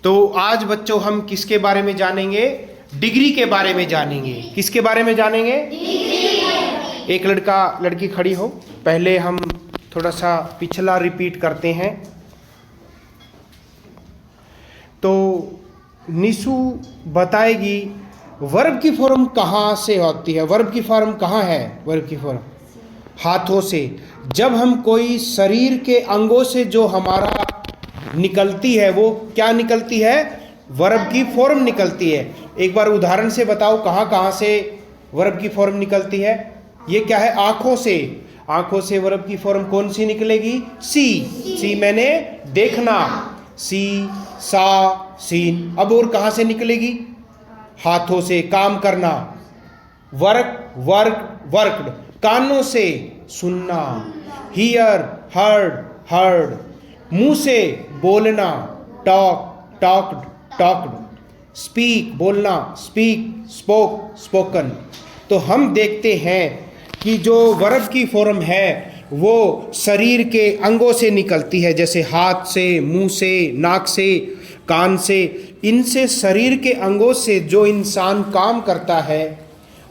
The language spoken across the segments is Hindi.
तो आज बच्चों हम किसके बारे में जानेंगे? डिग्री के बारे में जानेंगे। किसके बारे में जानेंगे? डिग्री। एक लड़का लड़की खड़ी हो, पहले हम थोड़ा सा पिछला रिपीट करते हैं। तो निशु बताएगी वर्ब की फॉर्म कहाँ से होती है। वर्ब की फॉर्म कहाँ है? वर्ब की फॉर्म हाथों से। जब हम कोई शरीर के अंगों से जो हमारा निकलती है वो क्या निकलती है? वर्ब की फॉर्म निकलती है। एक बार उदाहरण से बताओ कहाँ कहाँ से वर्ब की फॉर्म निकलती है। ये क्या है? आंखों से। आंखों से वर्ब की फॉर्म कौन सी निकलेगी? सी। सी मैंने देखना, सी सा सीन। अब और कहाँ से निकलेगी? हाथों से, काम करना। Work work worked. कानों से, सुनना। Here heard heard. मुंह से, बोलना। Talk talked talked. स्पीक बोलना, स्पीक स्पोक स्पोकन। तो हम देखते हैं कि जो वर्ब की फॉर्म है वो शरीर के अंगों से निकलती है, जैसे हाथ से, मुंह से, नाक से, कान से। इनसे शरीर के अंगों से जो इंसान काम करता है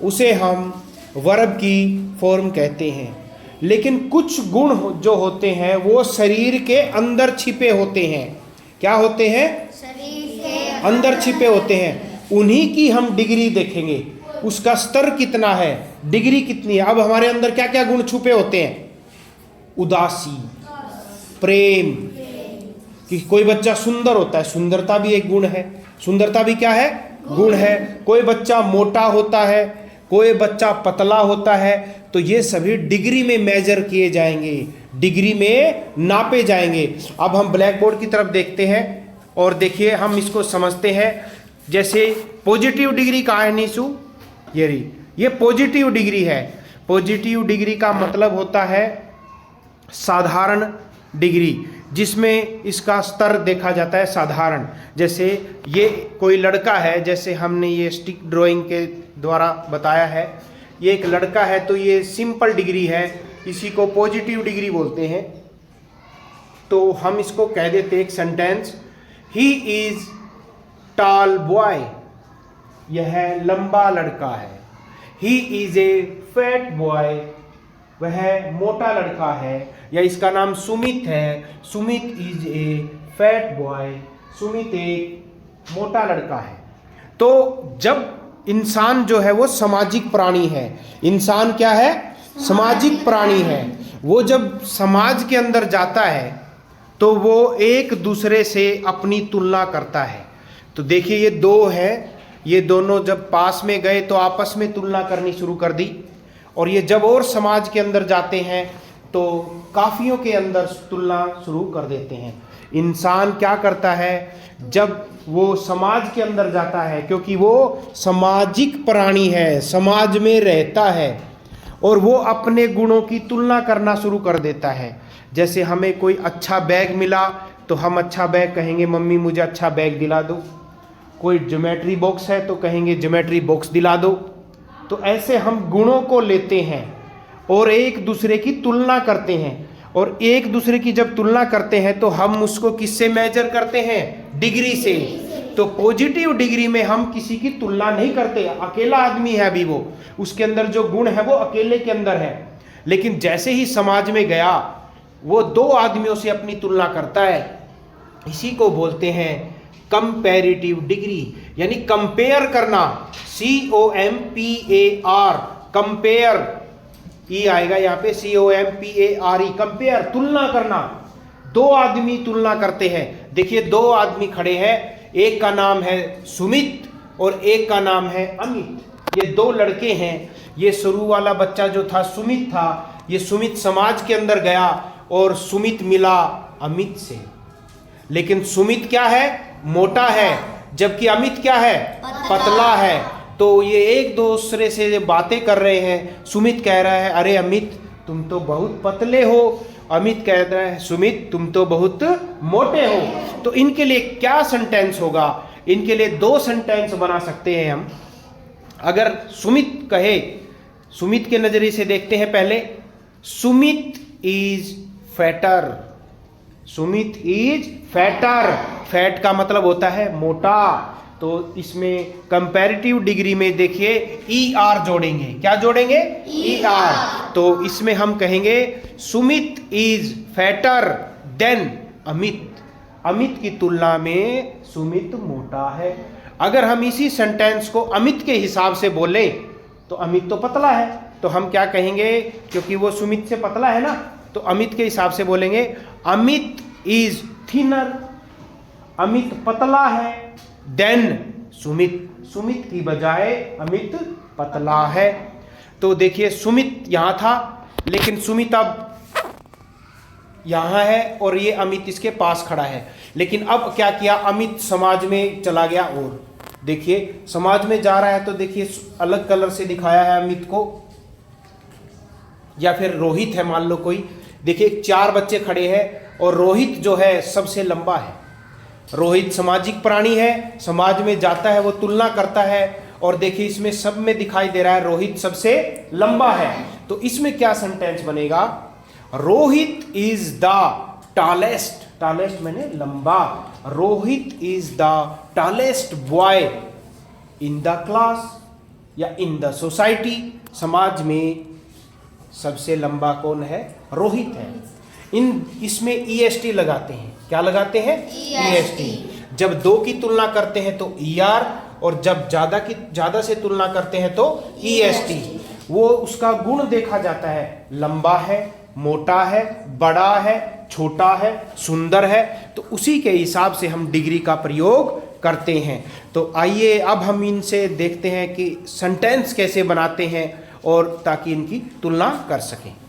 उसे हम वर्ब की फॉर्म कहते हैं। लेकिन कुछ गुण जो होते हैं वो शरीर के अंदर छिपे होते हैं। क्या होते हैं? शरीर के अंदर छिपे होते हैं। उन्हीं की हम डिग्री देखेंगे, उसका स्तर कितना है, डिग्री कितनी है। अब हमारे अंदर क्या क्या गुण छुपे होते हैं? उदासी, प्रेम। कि कोई बच्चा सुंदर होता है, सुंदरता भी एक गुण है। सुंदरता भी क्या है? गुण है। कोई बच्चा मोटा होता है, कोई बच्चा पतला होता है। तो ये सभी डिग्री में मेजर किए जाएंगे, डिग्री में नापे जाएंगे। अब हम ब्लैक बोर्ड की तरफ देखते हैं और देखिए हम इसको समझते हैं। जैसे पॉजिटिव डिग्री कहाँ है निशु? ये रही, ये पॉजिटिव डिग्री है। पॉजिटिव डिग्री का मतलब होता है साधारण डिग्री, जिसमें इसका स्तर देखा जाता है साधारण। जैसे ये कोई लड़का है, जैसे हमने ये स्टिक ड्राइंग के द्वारा बताया है, ये एक लड़का है तो ये सिंपल डिग्री है, इसी को पॉजिटिव डिग्री बोलते हैं। तो हम इसको कह देते एक sentence, he is tall boy. यह लंबा लड़का है। He is a fat boy. वह मोटा लड़का है। या इसका नाम सुमित है। Sumit is a fat boy. Sumit एक मोटा लड़का है। तो जब इंसान जो है वो सामाजिक प्राणी है। इंसान क्या है? सामाजिक प्राणी है। वो जब समाज के अंदर जाता है तो वो एक दूसरे से अपनी तुलना करता है। तो देखिए ये दो हैं, ये दोनों जब पास में गए तो आपस में तुलना करनी शुरू कर दी। और ये जब और समाज के अंदर जाते हैं तो काफियों के अंदर तुलना शुरू कर देते हैं। इंसान क्या करता है जब वो समाज के अंदर जाता है, क्योंकि वो सामाजिक प्राणी है, समाज में रहता है, और वो अपने गुणों की तुलना करना शुरू कर देता है। जैसे हमें कोई अच्छा बैग मिला तो हम अच्छा बैग कहेंगे मम्मी मुझे अच्छा बैग दिला दो। कोई ज्योमेट्री बॉक्स है तो कहेंगे ज्योमेट्री बॉक्स दिला दो। तो ऐसे हम गुणों को लेते हैं और एक दूसरे की तुलना करते हैं। और एक दूसरे की जब तुलना करते हैं तो हम उसको किससे मेजर करते हैं? डिग्री से। तो पॉजिटिव डिग्री में हम किसी की तुलना नहीं करते। अकेला आदमी है अभी वो, उसके अंदर जो गुण है वो अकेले के अंदर है। लेकिन जैसे ही समाज में गया वो दो आदमियों से अपनी तुलना करता है। इसी को बोलते हैं कंपैरेटिव डिग्री, यानी कंपेयर करना। COMPAR, compare. ई आएगा यहाँ पे, COMPARE, कंपेयर, तुलना करना। दो आदमी तुलना करते हैं। देखिए दो आदमी खड़े हैं, एक का नाम है सुमित और एक का नाम है अमित। ये दो लड़के हैं। ये शुरू वाला बच्चा जो था सुमित था। ये सुमित समाज के अंदर गया और सुमित मिला अमित से। लेकिन सुमित क्या है? मोटा है, जबकि अमित क्या है? पतला है। तो ये एक दूसरे से बातें कर रहे हैं। सुमित कह रहा है अरे अमित तुम तो बहुत पतले हो। अमित कह रहा है सुमित तुम तो बहुत मोटे हो। तो इनके लिए क्या सेंटेंस होगा? इनके लिए दो सेंटेंस बना सकते हैं हम। अगर सुमित कहे, सुमित के नजरिए से देखते हैं पहले, Sumit is fatter. Sumit is fatter. Fat का मतलब होता है मोटा, तो इसमें कंपैरेटिव डिग्री में देखिए ई आर जोड़ेंगे। क्या जोड़ेंगे? E R. तो इसमें हम कहेंगे Sumit is fatter than Amit. Amit की तुलना में सुमित मोटा है। अगर हम इसी सेंटेंस को अमित के हिसाब से बोले तो अमित तो पतला है, तो हम क्या कहेंगे, क्योंकि वो सुमित से पतला है ना, तो अमित के हिसाब से बोलेंगे अमित इज थिनर। अमित पतला है देन सुमित। सुमित की बजाय अमित पतला है। तो देखिए सुमित यहां था, लेकिन सुमित अब यहां है और ये अमित इसके पास खड़ा है। लेकिन अब क्या किया, अमित समाज में चला गया और देखिए समाज में जा रहा है, तो देखिए अलग कलर से दिखाया है अमित को, या फिर रोहित है मान लो कोई। देखिए 4 बच्चे खड़े हैं और रोहित जो है सबसे लंबा है। रोहित सामाजिक प्राणी है, समाज में जाता है, वो तुलना करता है, और देखिए इसमें सब में दिखाई दे रहा है रोहित सबसे लंबा है। तो इसमें क्या सेंटेंस बनेगा, Rohit is the tallest. Tallest मैंने लंबा। Rohit is the tallest boy in the class या इन द सोसाइटी। समाज में सबसे लंबा कौन है? रोहित है। इसमें ईएसटी लगाते हैं। क्या लगाते हैं? ईएसटी। जब 2 की तुलना करते हैं तो ईआर, और जब ज्यादा से तुलना करते हैं तो ईएसटी। वो उसका गुण देखा जाता है, लंबा है, मोटा है, बड़ा है, छोटा है, सुंदर है, तो उसी के हिसाब से हम डिग्री का प्रयोग करते हैं। तो आइए अब हम इनसे देखते हैं कि सेंटेंस कैसे बनाते हैं, और ताकि इनकी तुलना कर सकें।